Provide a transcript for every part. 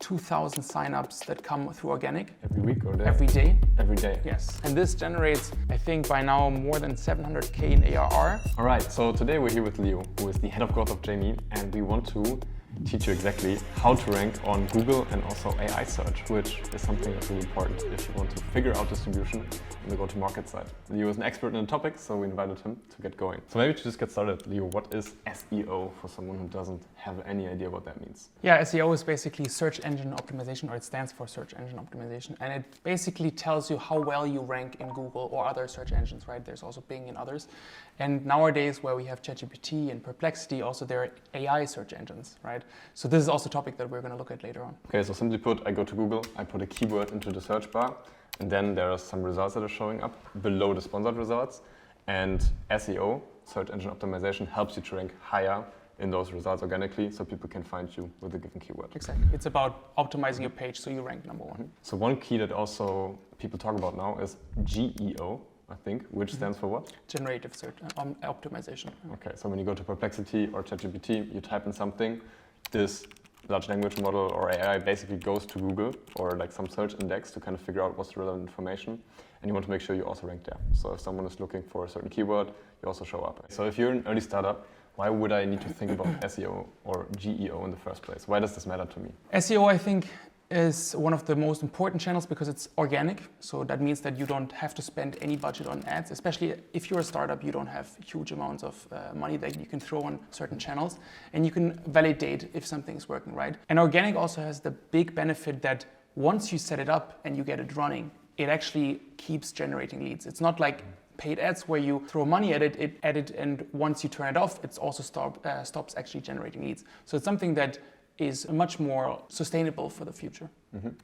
2,000 signups that come through organic. Every week or day? Every day. Every day. Yes. And this generates, I think by now, more than 700K in ARR. All right, so today we're here with Leo, who is the head of growth of Jamie, and we want to teach you exactly how to rank on Google and also AI search, which is something that's really important if you want to figure out distribution on the go-to-market side. Leo is an expert in the topic, so we invited him to get going. So maybe to just get started, Leo, what is SEO for someone who doesn't have any idea what that means? Yeah, SEO is basically search engine optimization, or it stands for search engine optimization. And it basically tells you how well you rank in Google or other search engines, right? There's also Bing and others. And nowadays, where we have ChatGPT and Perplexity, also there are AI search engines, right? So this is also a topic that we're going to look at later on. Okay, so simply put, I go to Google, I put a keyword into the search bar, and then there are some results that are showing up below the sponsored results. And SEO, search engine optimization, helps you to rank higher in those results organically, so people can find you with a given keyword. Exactly. It's about optimizing your page so you rank number one. So one key that also people talk about now is GEO, I think, which stands for what? Generative search optimization. Okay, so when you go to Perplexity or ChatGPT, you type in something, this large language model or AI basically goes to Google or like some search index to kind of figure out what's the relevant information, and you want to make sure you also rank there. So if someone is looking for a certain keyword, you also show up. So if you're an early startup, why would I need to think about SEO or GEO in the first place? Why does this matter to me? SEO, I think, is one of the most important channels because it's organic. So that means that you don't have to spend any budget on ads, especially if you're a startup, you don't have huge amounts of money that you can throw on certain channels, and you can validate if something is working, right? And organic also has the big benefit that once you set it up and you get it running, it actually keeps generating leads. It's not like paid ads where you throw money at it, and once you turn it off, it's also stops actually generating leads. So it's something that is much more sustainable for the future.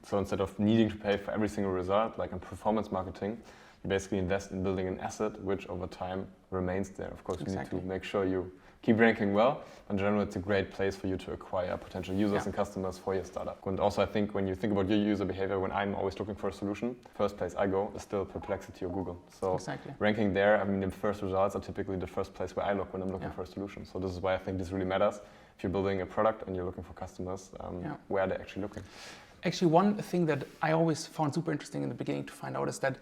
So instead of needing to pay for every single result, like in performance marketing, you basically invest in building an asset which over time remains there. Of course, you need to make sure you keep ranking well. In general, it's a great place for you to acquire potential users and customers for your startup. And also, I think when you think about your user behavior, when I'm always looking for a solution, first place I go is still Perplexity or Google. So ranking there, I mean, the first results are typically the first place where I look when I'm looking for a solution. So this is why I think this really matters. If you're building a product and you're looking for customers, where are they actually looking? Actually, one thing that I always found super interesting in the beginning to find out is that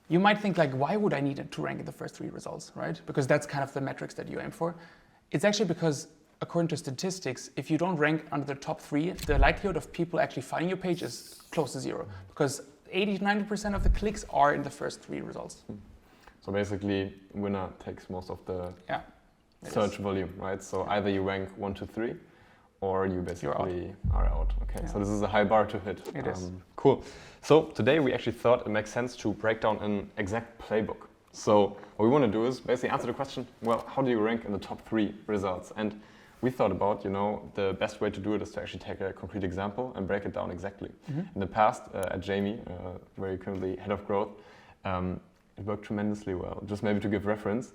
you might think like, why would I need it to rank in the first 3 results, right? Because that's kind of the metrics that you aim for. It's actually because, according to statistics, if you don't rank under the top 3, the likelihood of people actually finding your page is close to 0, because 80-90% of the clicks are in the first 3 results. So basically, winner takes most of the search volume, right? So either you rank 1 to 3, or you basically are out. Okay, so this is a high bar to hit. It is. Cool. So today we actually thought it makes sense to break down an exact playbook. So what we want to do is basically answer the question, well, how do you rank in the top 3 results? And we thought about, the best way to do it is to actually take a concrete example and break it down exactly. In the past, at Jamie, where you're currently head of growth, it worked tremendously well. Just maybe to give reference,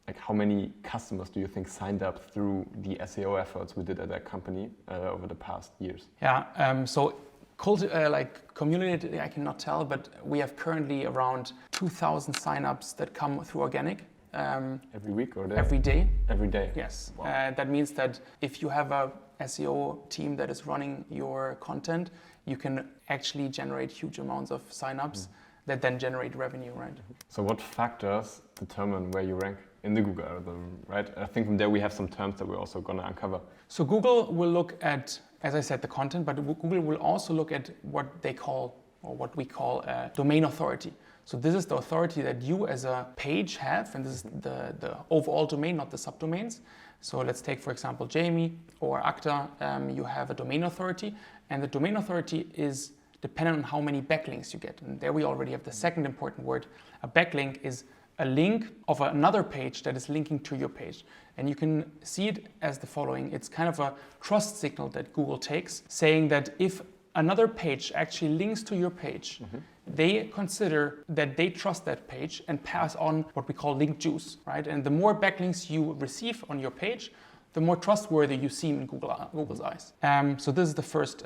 like how many customers do you think signed up through the SEO efforts we did at that company over the past years? Yeah, so community, I cannot tell, but we have currently around 2,000 signups that come through organic. Every week or day? Every day. Every day? Yes. Wow. That means that if you have a SEO team that is running your content, you can actually generate huge amounts of signups that then generate revenue, right? So what factors determine where you rank in the Google algorithm, right? I think from there we have some terms that we're also going to uncover. So Google will look at, as I said, the content, but Google will also look at what they call, or what we call, domain authority. So this is the authority that you as a page have, and this is the overall domain, not the subdomains. So let's take, for example, Jamie or Acta. You have a domain authority, and the domain authority is dependent on how many backlinks you get. And there we already have the second important word. A backlink is a link of another page that is linking to your page. And you can see it as the following. It's kind of a trust signal that Google takes, saying that if another page actually links to your page, they consider that they trust that page and pass on what we call link juice, right? And the more backlinks you receive on your page, the more trustworthy you seem in Google's eyes. So this is the first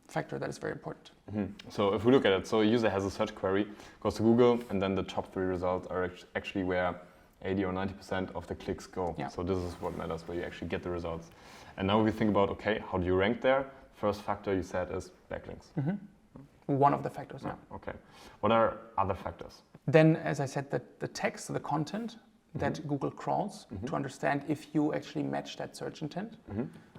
factor that is very important. So if we look at it, so a user has a search query, goes to Google, and then the top 3 results are actually where 80 or 90% of the clicks go. So this is what matters, where you actually get the results. And now we think about, okay, how do you rank there? first factor you said is backlinks. One of the factors, yeah. Okay. What are other factors? Then, as I said, the text, the content that Google crawls to understand if you actually match that search intent.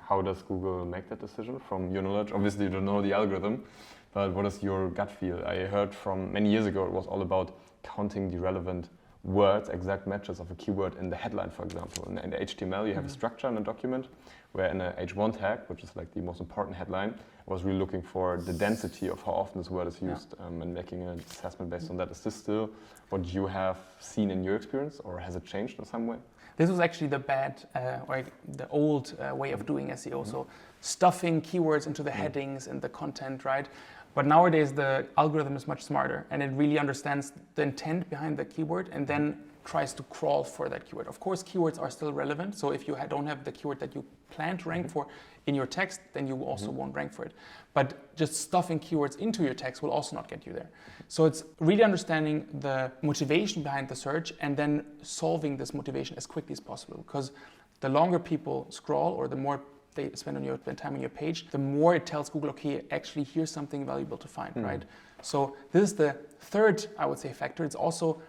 How does Google make that decision from your knowledge? Obviously, you don't know the algorithm, but what is your gut feel? I heard from many years ago it was all about counting the relevant words, exact matches of a keyword in the headline, for example. In the HTML, you have a structure in a document, where in a H1 tag, which is like the most important headline, I was really looking for the density of how often this word is used and making an assessment based on that. Is this still what you have seen in your experience, or has it changed in some way? This was actually the bad, or the old way of doing SEO. So stuffing keywords into the headings and the content, right? But nowadays the algorithm is much smarter, and it really understands the intent behind the keyword and then tries to crawl for that keyword. Of course, keywords are still relevant. So if you don't have the keyword that you plan to rank for in your text, then you also won't rank for it. But just stuffing keywords into your text will also not get you there. So it's really understanding the motivation behind the search and then solving this motivation as quickly as possible. Because the longer people scroll, or the more they spend time on your page, the more it tells Google, okay, actually here's something valuable to find, right? So this is the third, I would say, factor. It's also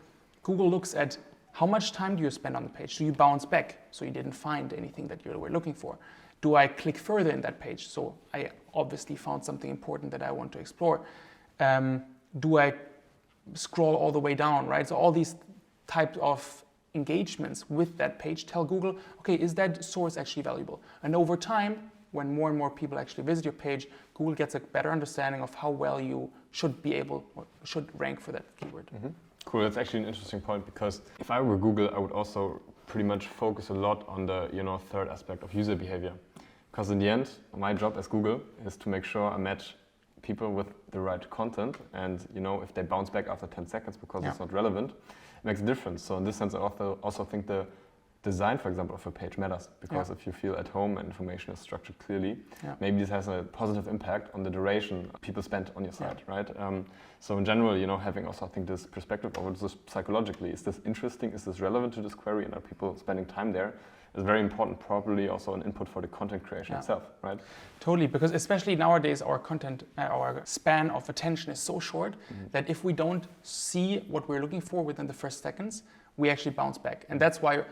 Google looks at how much time do you spend on the page? Do you bounce back? So you didn't find anything that you were looking for. Do I click further in that page? So I obviously found something important that I want to explore. Do I scroll all the way down, right? So all these types of engagements with that page tell Google, okay, is that source actually valuable? And over time, when more and more people actually visit your page, Google gets a better understanding of how well you should be able or should rank for that keyword. Cool, that's actually an interesting point, because if I were Google, I would also pretty much focus a lot on the third aspect of user behavior. Because in the end, my job as Google is to make sure I match people with the right content, and if they bounce back after 10 seconds because it's not relevant, it makes a difference. So in this sense, I also think the design, for example, of a page matters, because if you feel at home and information is structured clearly, maybe this has a positive impact on the duration people spend on your site, right? So in general, having also, I think, this perspective of this psychologically, is this interesting, is this relevant to this query, and are people spending time there, is very important, probably also an input for the content creation itself, right? Totally, because especially nowadays our content, our span of attention is so short that if we don't see what we're looking for within the first seconds, we actually bounce back. And that's why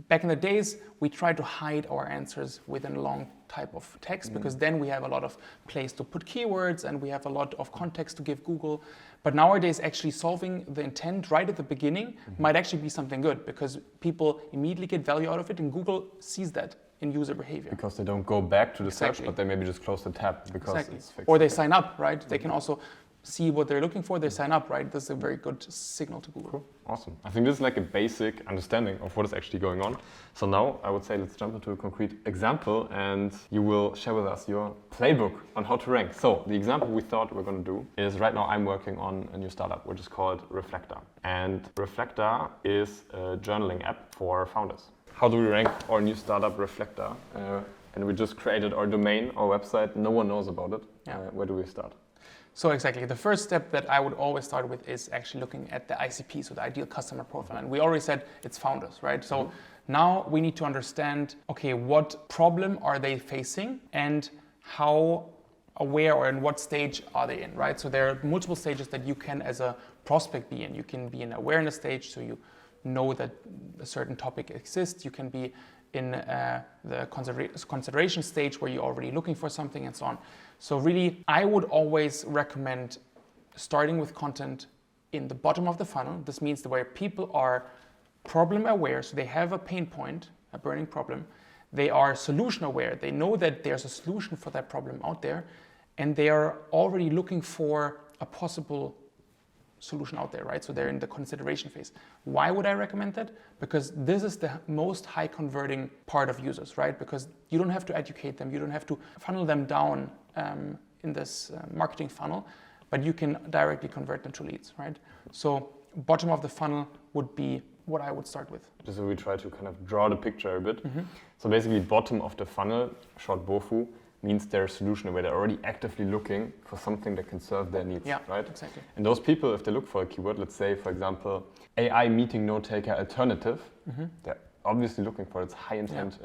back in the days, we tried to hide our answers within a long type of text, because then we have a lot of place to put keywords and we have a lot of context to give Google. But nowadays, actually solving the intent right at the beginning might actually be something good, because people immediately get value out of it, and Google sees that in user behavior. Because they don't go back to the search, but they maybe just close the tab because it's fixed. Or they sign up, right? They can also see what they're looking for, they sign up, right? This is a very good signal to Google. Cool. Awesome. I think this is like a basic understanding of what is actually going on. So now I would say let's jump into a concrete example, and you will share with us your playbook on how to rank. So the example we thought we're going to do is, right now I'm working on a new startup which is called Reflector. And Reflector is a journaling app for founders. How do we rank our new startup Reflector? And we just created our domain, our website, no one knows about it. Where do we start? So exactly, the first step that I would always start with is actually looking at the ICP, so the ideal customer profile. And we already said it's founders, right? So now we need to understand, okay, what problem are they facing and how aware or in what stage are they in, right? So there are multiple stages that you can, as a prospect, be in. You can be in awareness stage, so you know that a certain topic exists. You can be in the consideration stage where you're already looking for something and so on. So really, I would always recommend starting with content in the bottom of the funnel. This means where people are problem aware, so they have a pain point, a burning problem. They are solution aware. They know that there's a solution for that problem out there, and they are already looking for a possible solution out there, right? So they're in the consideration phase. Why would I recommend that? Because this is the most high converting part of users, right? Because you don't have to educate them, you don't have to funnel them down in this marketing funnel, but you can directly convert them to leads, right? So bottom of the funnel would be what I would start with. Just so we try to kind of draw the picture a bit. So basically bottom of the funnel, short BOFU, means they're solution aware. They're already actively looking for something that can serve their needs, right? Exactly. And those people, if they look for a keyword, let's say, for example, AI meeting note taker alternative, they're obviously looking for. It's high intent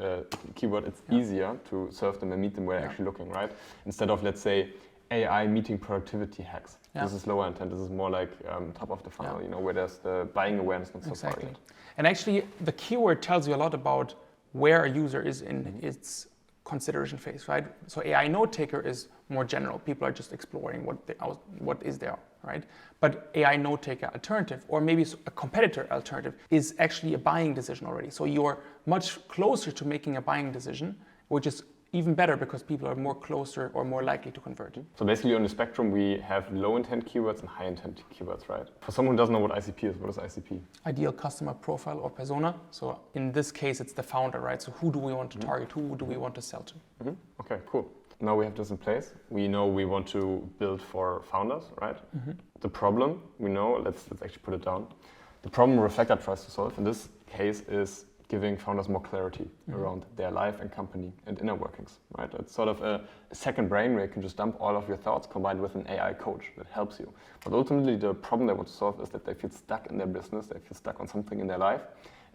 keyword. It's easier to serve them and meet them where they're actually looking, right? Instead of, let's say, AI meeting productivity hacks. This is lower intent. This is more like top of the funnel, you know, where there's the buying awareness not so far yet. And actually, the keyword tells you a lot about where a user is in its consideration phase, right? So AI note taker is more general. People are just exploring what is there, right? But AI note taker alternative, or maybe a competitor alternative, is actually a buying decision already. So you're much closer to making a buying decision, which is even better because people are more closer or more likely to convert. So basically on the spectrum, we have low intent keywords and high intent keywords, right? For someone who doesn't know what ICP is, what is ICP? Ideal customer profile or persona. So in this case, it's the founder, right? So who do we want to target? Who do we want to sell to? Okay, cool. Now we have this in place. We know we want to build for founders, right? The problem, we know, let's actually put it down. The problem Reflector tries to solve in this case is giving founders more clarity around their life and company and inner workings, right? It's sort of a second brain where you can just dump all of your thoughts combined with an AI coach that helps you. But ultimately the problem they want to solve is that they feel stuck in their business, they feel stuck on something in their life,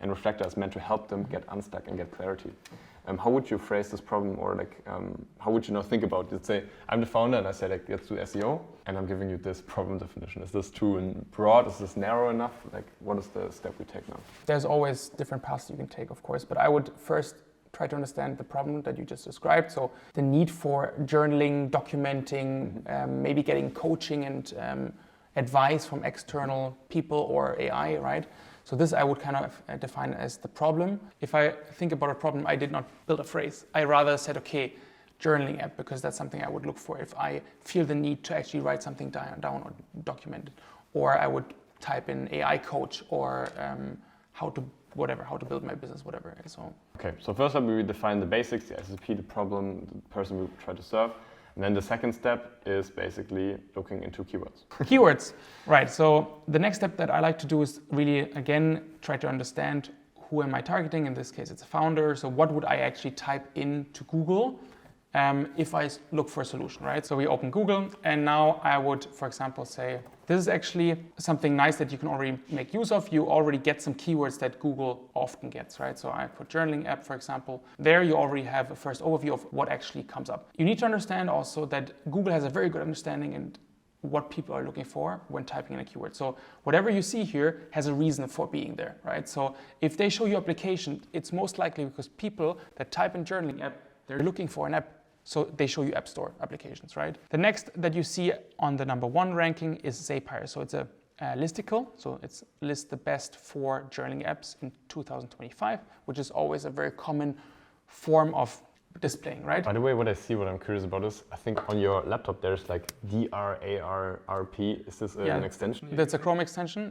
and Reflector is meant to help them get unstuck and get clarity. How would you phrase this problem, or like, how would you now think about it? Let's say I'm the founder and I say like, let's do SEO, and I'm giving you this problem definition. Is this too broad? Is this narrow enough? Like, what is the step we take now? There's always different paths you can take, of course, but I would first try to understand the problem that you just described. So the need for journaling, documenting, maybe getting coaching and advice from external people or AI, right? So this I would kind of define as the problem. If I think about a problem, I did not build a phrase. I rather said, okay, journaling app, because that's something I would look for if I feel the need to actually write something down or document it. Or I would type in AI coach or how to build my business, whatever. So okay, so first up we define the basics, the SSP, the problem, the person we try to serve. And then the second step is basically looking into keywords. Keywords, right. So the next step that I like to do is really, again, try to understand who am I targeting. In this case, it's a founder. So what would I actually type into Google if I look for a solution, right? So we open Google, and now I would, for example, say, this is actually something nice that you can already make use of. You already get some keywords that Google often gets, right? So I put journaling app, for example. There you already have a first overview of what actually comes up. You need to understand also that Google has a very good understanding and what people are looking for when typing in a keyword. So whatever you see here has a reason for being there, right? So if they show you application, it's most likely because people that type in journaling app, they're looking for an app. So they show you App Store applications, right? The next that you see on the number 1 ranking is Zapier. So it's a listicle. So it's list the best 4 journaling apps in 2025, which is always a very common form of displaying, right? By the way, what I'm curious about is, I think on your laptop there's like DRARRP. Is this an extension? That's a Chrome extension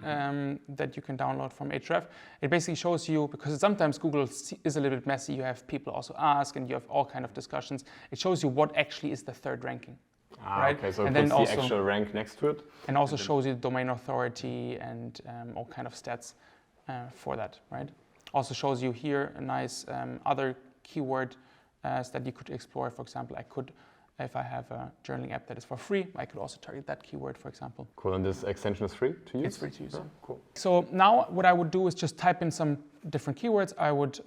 that you can download from Ahrefs. It basically shows you, because sometimes Google is a little bit messy, you have people also ask and you have all kind of discussions. It shows you what actually is the 3rd ranking. Right? Okay, so it puts the actual rank next to it. And also shows you the domain authority and all kind of stats for that, right? Also shows you here a nice other keyword that you could explore. For example, I could, if I have a journaling app that is for free, I could also target that keyword, for example. Cool, and this extension is free to use? It's free to use. Oh, cool. So now what I would do is just type in some different keywords. I would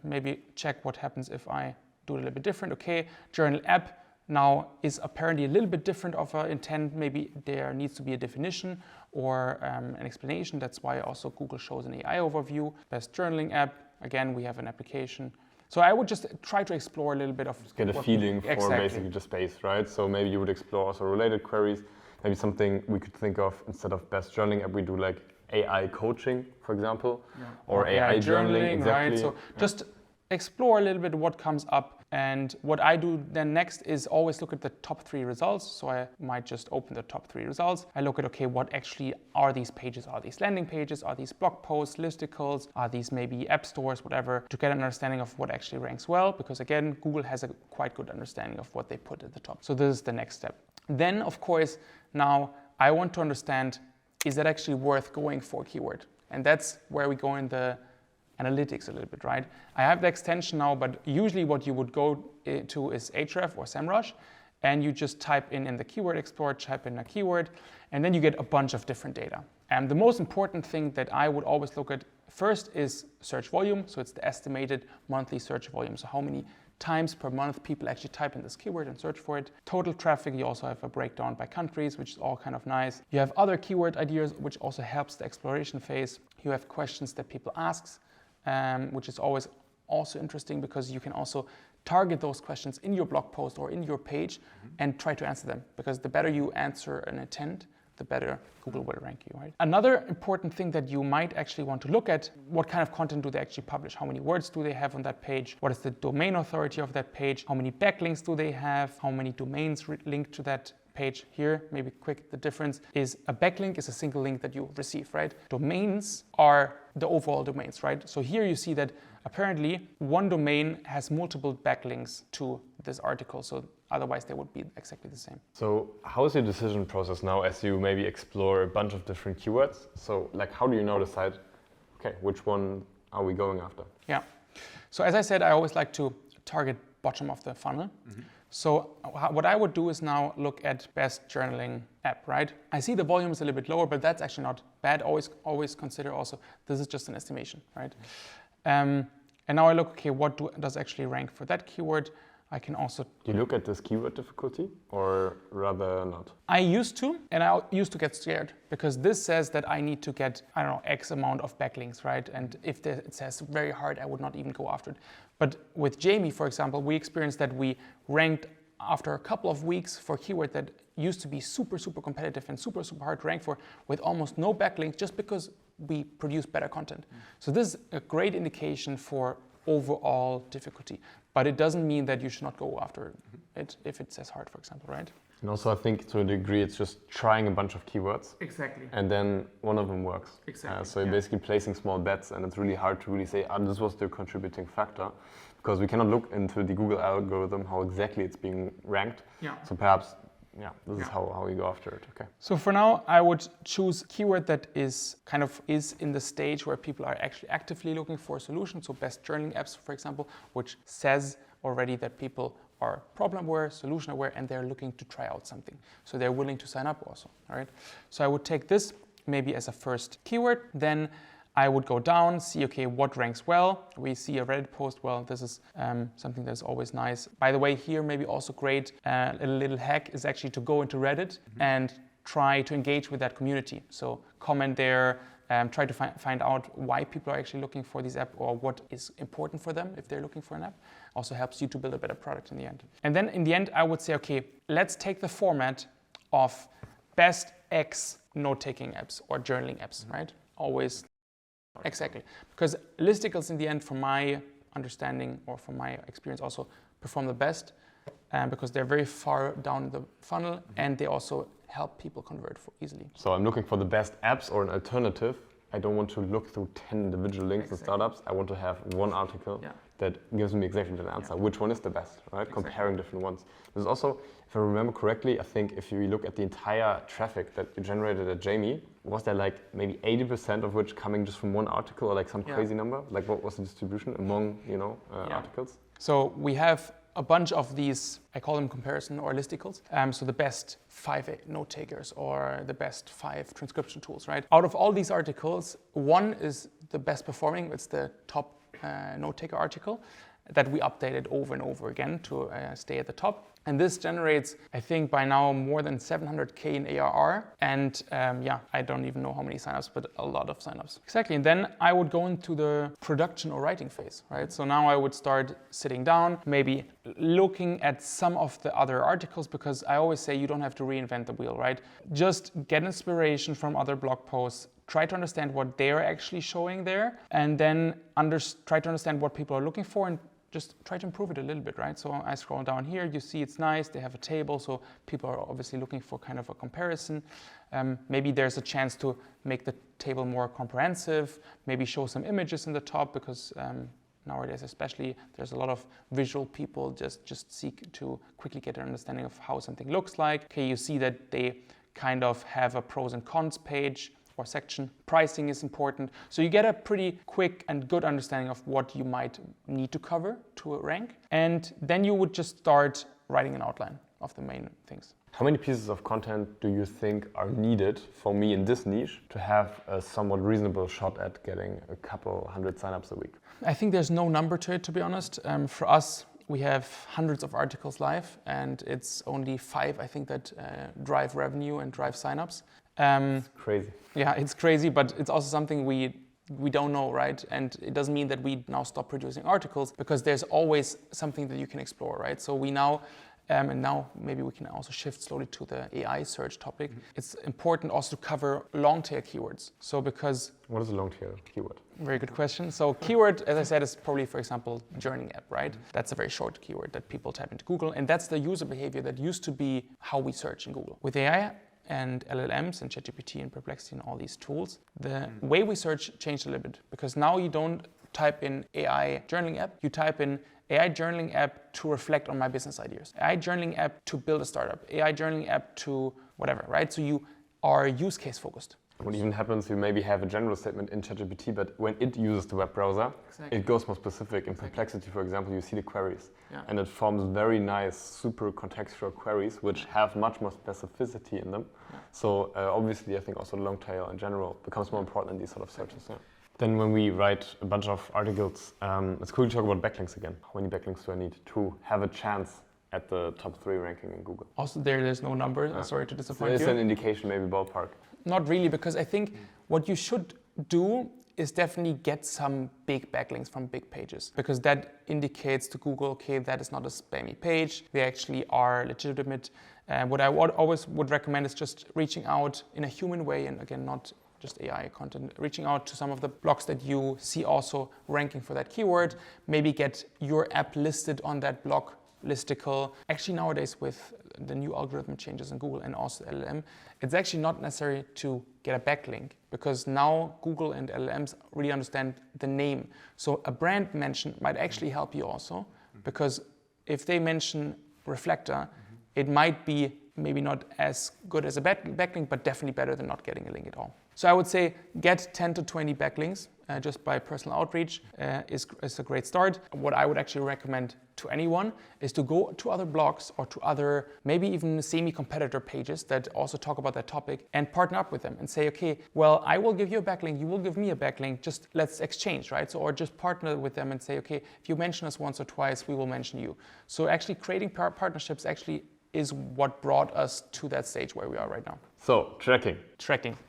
maybe check what happens if I do it a little bit different. Okay, journal app now is apparently a little bit different of an intent. Maybe there needs to be a definition or an explanation. That's why also Google shows an AI overview. Best journaling app, again, we have an application. So I would just try to explore a little bit of... Just get a feeling for basically the space, right? So maybe you would explore also related queries. Maybe something we could think of, instead of best journaling app, we do like AI coaching, for example, or AI journaling, exactly. Right? So just explore a little bit what comes up. And what I do then next is always look at the top 3 results. So I might just open the top 3 results. I look at, okay, what actually are these pages? Are these landing pages? Are these blog posts, listicles? Are these maybe app stores, whatever, to get an understanding of what actually ranks well? Because again, Google has a quite good understanding of what they put at the top. So this is the next step. Then, of course, now I want to understand, is that actually worth going for a keyword? And that's where we go in the analytics a little bit, right? I have the extension now, but usually what you would go to is Ahrefs or SEMrush, and you just type in the keyword explorer, type in a keyword, and then you get a bunch of different data. And the most important thing that I would always look at first is search volume. So it's the estimated monthly search volume. So how many times per month people actually type in this keyword and search for it. Total traffic, you also have a breakdown by countries, which is all kind of nice. You have other keyword ideas, which also helps the exploration phase. You have questions that people ask, which is always also interesting because you can also target those questions in your blog post or in your page and try to answer them. Because the better you answer an intent, the better Google will rank you, right? Another important thing that you might actually want to look at, what kind of content do they actually publish? How many words do they have on that page? What is the domain authority of that page? How many backlinks do they have? How many domains linked to that page? Here, maybe quick, the difference is a backlink is a single link that you receive, right? Domains are the overall domains, right? So here you see that apparently one domain has multiple backlinks to this article. So otherwise they would be exactly the same. So how is your decision process now as you maybe explore a bunch of different keywords? So like how do you now decide, okay, which one are we going after? Yeah. So as I said, I always like to target bottom of the funnel. So what I would do is now look at best journaling app, right? I see the volume is a little bit lower, but that's actually not bad. Always consider also, this is just an estimation, right? And now I look, okay, what does actually rank for that keyword? I can also... Do you look at this keyword difficulty or rather not? I used to, and I used to get scared because this says that I need to get, I don't know, X amount of backlinks, right? And if it says very hard, I would not even go after it. But with Jamie, for example, we experienced that we ranked after a couple of weeks for a keyword that used to be super, super competitive and super, super hard to rank for with almost no backlinks just because we produce better content. So this is a great indication for overall difficulty, but it doesn't mean that you should not go after it if it says hard, for example, right? And also I think to a degree it's just trying a bunch of keywords. Exactly. And then one of them works. Exactly. So you're basically placing small bets and it's really hard to really say, this was the contributing factor because we cannot look into the Google algorithm how exactly it's being ranked. Yeah. So perhaps, this is how we go after it. Okay. So for now, I would choose keyword that is in the stage where people are actually actively looking for a solution. So best journaling apps, for example, which says already that people are problem aware, solution aware, and they're looking to try out something. So they're willing to sign up also, all right? So I would take this maybe as a first keyword. Then I would go down, see, okay, what ranks well. We see a Reddit post, well, this is something that's always nice. By the way, here maybe also great, a little hack is actually to go into Reddit and try to engage with that community. So comment there, try to find out why people are actually looking for this app or what is important for them if they're looking for an app. Also helps you to build a better product in the end. And then in the end, I would say, okay, let's take the format of best X note-taking apps or journaling apps, right? Always. Exactly, because listicles in the end, from my understanding or from my experience, also perform the best because they're very far down the funnel and they also help people convert easily. So I'm looking for the best apps or an alternative. I don't want to look through 10 individual links and startups. I want to have one article that gives me exactly the answer. Which one is the best, right? Exactly. Comparing different ones. There's also, if I remember correctly, I think if you look at the entire traffic that you generated at Jamie, was there like maybe 80% of which coming just from one article or like some crazy number? Like what was the distribution among, articles? So we have a bunch of these, I call them comparison or listicles. So the best 5 note takers or the best 5 transcription tools, right? Out of all these articles, one is the best performing. It's the top note taker article that we updated over and over again to stay at the top. And this generates, I think by now, more than 700K in ARR. And I don't even know how many signups, but a lot of signups. Exactly. And then I would go into the production or writing phase, right? So now I would start sitting down, maybe looking at some of the other articles, because I always say you don't have to reinvent the wheel, right? Just get inspiration from other blog posts, try to understand what they're actually showing there, and then try to understand what people are looking for and just try to improve it a little bit, right? So I scroll down here, you see it's nice, they have a table, so people are obviously looking for kind of a comparison. Maybe there's a chance to make the table more comprehensive, maybe show some images in the top, because nowadays especially there's a lot of visual people just seek to quickly get an understanding of how something looks like. Okay, you see that they kind of have a pros and cons page or section. Pricing is important. So you get a pretty quick and good understanding of what you might need to cover to rank. And then you would just start writing an outline. of the main things. How many pieces of content do you think are needed for me in this niche to have a somewhat reasonable shot at getting a couple hundred signups a week? I think there's no number to it, to be honest. For us, we have hundreds of articles live, and it's only 5, I think, that drive revenue and drive signups. It's crazy. Yeah, it's crazy, but it's also something we don't know, right? And it doesn't mean that we now stop producing articles, because there's always something that you can explore, right? So we now, and now maybe we can also shift slowly to the AI search topic. It's important also to cover long tail keywords. So because... What is a long tail keyword? Very good question. So keyword, as I said, is probably, for example, journaling app, right? That's a very short keyword that people type into Google. And that's the user behavior that used to be how we search in Google. With AI and LLMs and ChatGPT and Perplexity and all these tools, the way we search changed a little bit, because now you don't type in AI journaling app, you type in AI journaling app to reflect on my business ideas, AI journaling app to build a startup, AI journaling app to whatever, right? So you are use case focused. What even happens, you maybe have a general statement in ChatGPT, but when it uses the web browser, it goes more specific. In Perplexity, for example, you see the queries, and it forms very nice, super contextual queries, which have much more specificity in them. So obviously, I think also the long tail in general becomes more important in these sort of searches. Then when we write a bunch of articles, it's cool to talk about backlinks again. How many backlinks do I need to have a chance at the top 3 ranking in Google? Also there's no number, sorry to disappoint you. There's an indication, maybe ballpark. Not really, because I think what you should do is definitely get some big backlinks from big pages, because that indicates to Google, okay, that is not a spammy page, they actually are legitimate. What I always would recommend is just reaching out in a human way, and again, not just AI content, reaching out to some of the blogs that you see also ranking for that keyword, maybe get your app listed on that blog listicle. Actually nowadays with the new algorithm changes in Google and also LLM, it's actually not necessary to get a backlink, because now Google and LLMs really understand the name. So a brand mention might actually help you also, because if they mention Reflector, it might be maybe not as good as a backlink, but definitely better than not getting a link at all. So I would say get 10 to 20 backlinks just by personal outreach is a great start. What I would actually recommend to anyone is to go to other blogs or to other, maybe even semi-competitor pages that also talk about that topic, and partner up with them and say, okay, well, I will give you a backlink, you will give me a backlink, just let's exchange, right? So, or just partner with them and say, okay, if you mention us once or twice, we will mention you. So actually creating partnerships actually is what brought us to that stage where we are right now. So, tracking.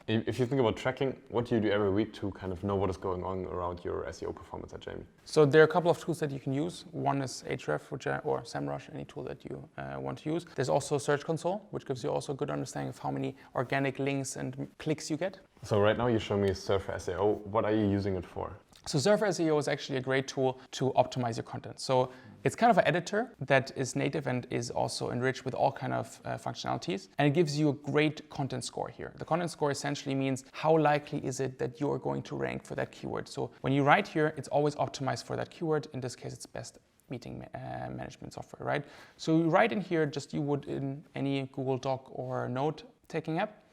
If you think about tracking, what do you do every week to kind of know what is going on around your SEO performance at Jamie? So there are a couple of tools that you can use. One is Ahrefs, or SEMrush, any tool that you want to use. There's also Search Console, which gives you also a good understanding of how many organic links and clicks you get. So right now you show me Surfer SEO. What are you using it for? So Surfer SEO is actually a great tool to optimize your content. So it's kind of an editor that is native and is also enriched with all kind of functionalities. And it gives you a great content score here. The content score essentially means how likely is it that you're going to rank for that keyword. So when you write here, it's always optimized for that keyword. In this case, it's best meeting management software, right? So you write in here just you would in any Google Doc or note-taking app.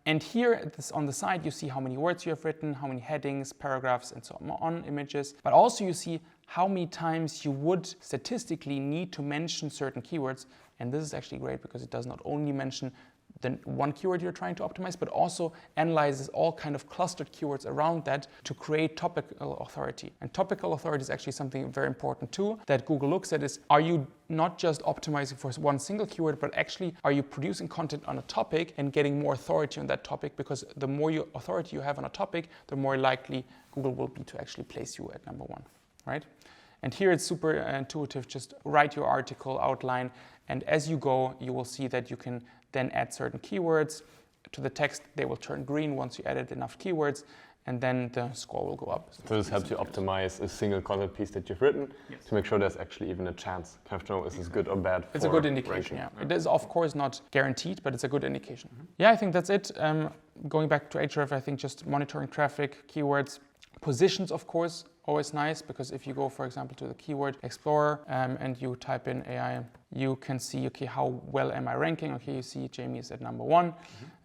And here on the side, you see how many words you have written, how many headings, paragraphs, and so on, images. But also you see how many times you would statistically need to mention certain keywords. And this is actually great because it does not only mention the one keyword you're trying to optimize, but also analyzes all kind of clustered keywords around that to create topical authority. And topical authority is actually something very important too, that Google looks at is, are you not just optimizing for one single keyword, but actually are you producing content on a topic and getting more authority on that topic? Because the more authority you have on a topic, the more likely Google will be to actually place you at number one, right? And here it's super intuitive, just write your article outline, and as you go, you will see that you can then add certain keywords to the text. They will turn green once you added enough keywords, and then the score will go up. So this helps you optimize a single content piece that you've written to make sure there's actually even a chance. Kind of to know is this good or bad for It's a good indication, ranking. It is of course not guaranteed, but it's a good indication. Yeah, I think that's it. Going back to Ahrefs, I think just monitoring traffic, keywords, positions, of course, always nice, because if you go, for example, to the keyword explorer and you type in AI, you can see, okay, how well am I ranking? Okay, you see Jamie is at number one.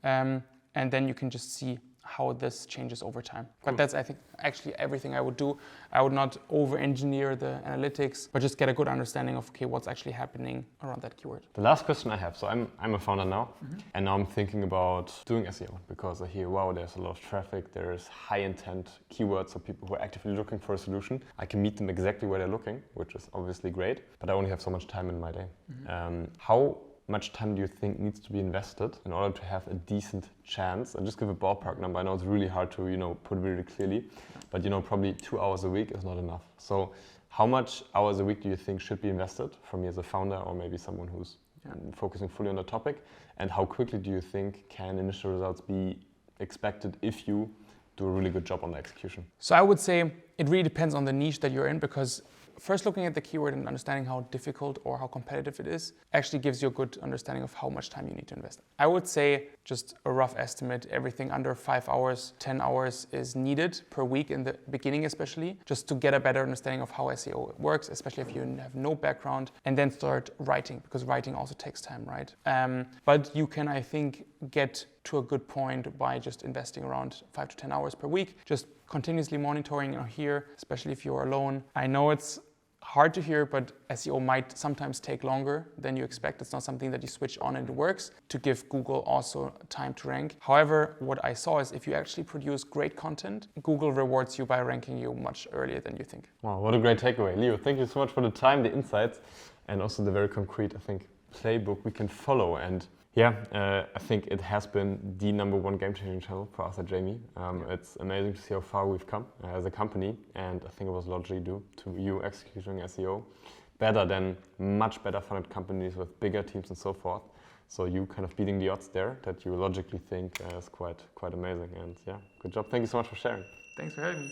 And then you can just see how this changes over time. But that's, I think, actually everything I would do. I would not over-engineer the analytics, but just get a good understanding of, okay, what's actually happening around that keyword. The last question I have, so I'm a founder now, and now I'm thinking about doing SEO because I hear, wow, there's a lot of traffic, there's high intent keywords, so people who are actively looking for a solution, I can meet them exactly where they're looking, which is obviously great, but I only have so much time in my day. How much time do you think needs to be invested in order to have a decent chance? I'll just give a ballpark number. I know it's really hard to, put really clearly, but probably 2 hours a week is not enough. So how much hours a week do you think should be invested from me as a founder or maybe someone who's focusing fully on the topic? And how quickly do you think can initial results be expected if you do a really good job on the execution? So I would say it really depends on the niche that you're in, because first looking at the keyword and understanding how difficult or how competitive it is actually gives you a good understanding of how much time you need to invest. I would say just a rough estimate, everything under 5 hours, 10 hours is needed per week in the beginning especially, just to get a better understanding of how SEO works, especially if you have no background, and then start writing, because writing also takes time, right? But you can, I think, get to a good point by just investing around 5 to 10 hours per week, just continuously monitoring here, especially if you're alone. I know it's hard to hear, but SEO might sometimes take longer than you expect. It's not something that you switch on and it works, to give Google also time to rank. However, what I saw is if you actually produce great content, Google rewards you by ranking you much earlier than you think. Wow, what a great takeaway. Leo, thank you so much for the time, the insights, and also the very concrete, I think, playbook we can follow. And I think it has been the #1 game-changing channel for us at Jamie. It's amazing to see how far we've come as a company, and I think it was largely due to you executing SEO better than much better funded companies with bigger teams and so forth. So you kind of beating the odds there that you logically think is quite amazing. And good job. Thank you so much for sharing. Thanks for having me.